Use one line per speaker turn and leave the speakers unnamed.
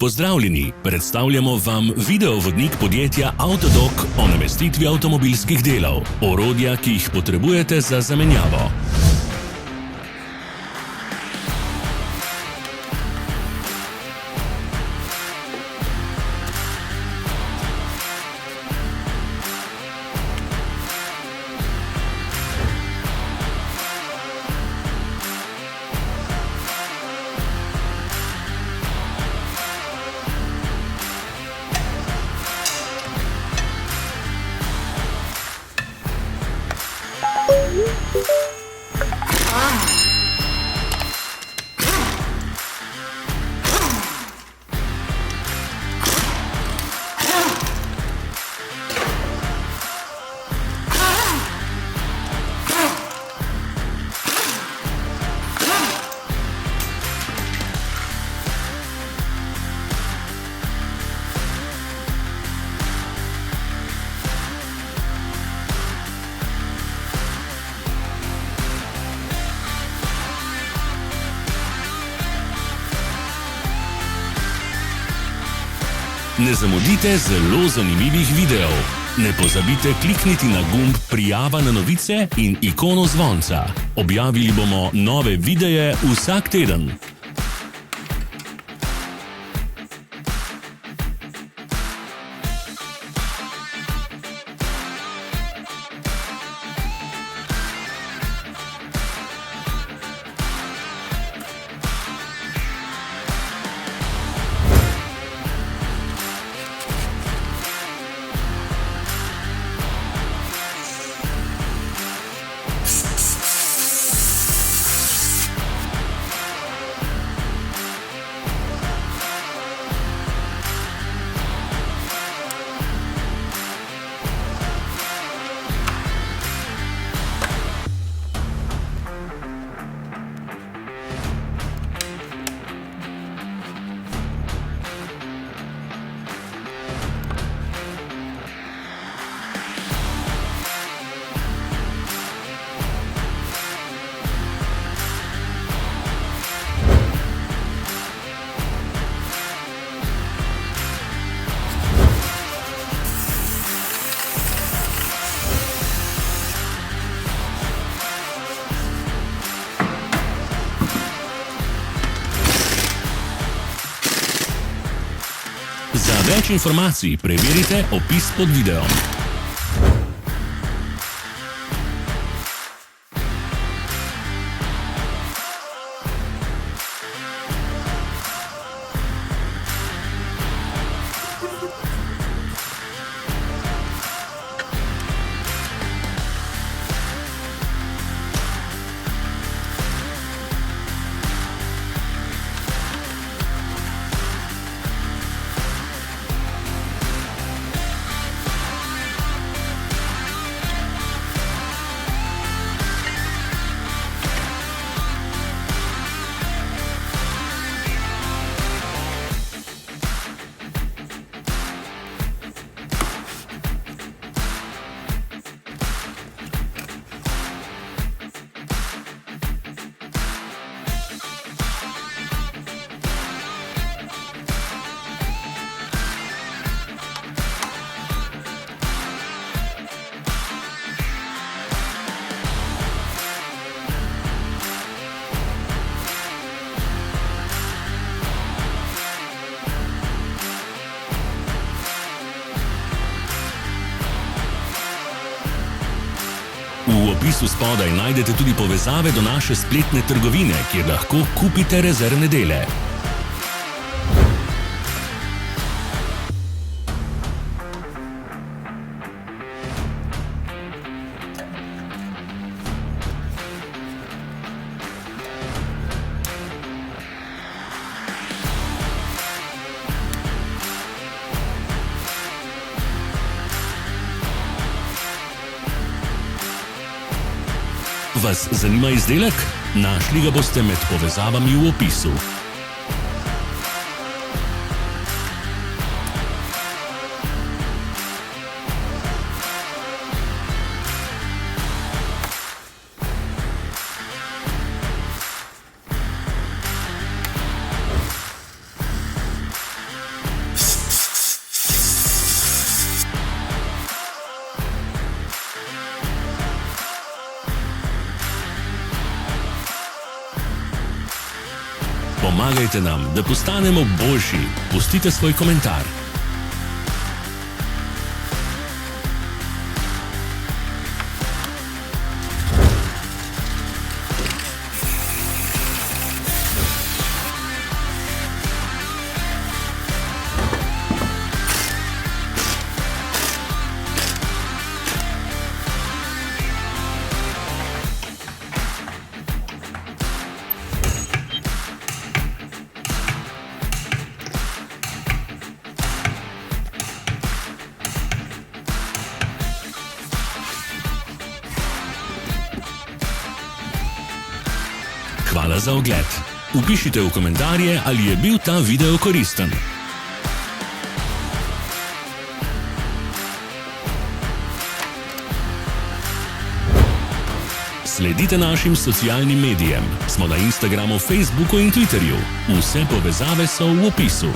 Pozdravljeni, predstavljamo vam videovodnik podjetja Avtodok o namestitvi avtomobilskih delov, orodja, ki jih potrebujete za zamenjavo. Ne zamudite zelo zanimivih videov. Ne pozabite klikniti na gumb Prijava na novice in ikono zvonca. Objavili bomo nove videe vsak teden. Za več informacij preverite opis pod videom. V opisu spodaj najdete tudi povezave do naše spletne trgovine, kjer lahko kupite rezervne dele. Vas zanima izdelek? Našli ga boste med povezavami v opisu. Pomagajte nam, da postanemo boljši. Pustite svoj komentar. Hvala za ogled. Vpišite v komentarje, ali je bil ta video koristen. Sledite našim socialnim medijem. Smo na Instagramu, Facebooku in Twitterju. Vse povezave so v opisu.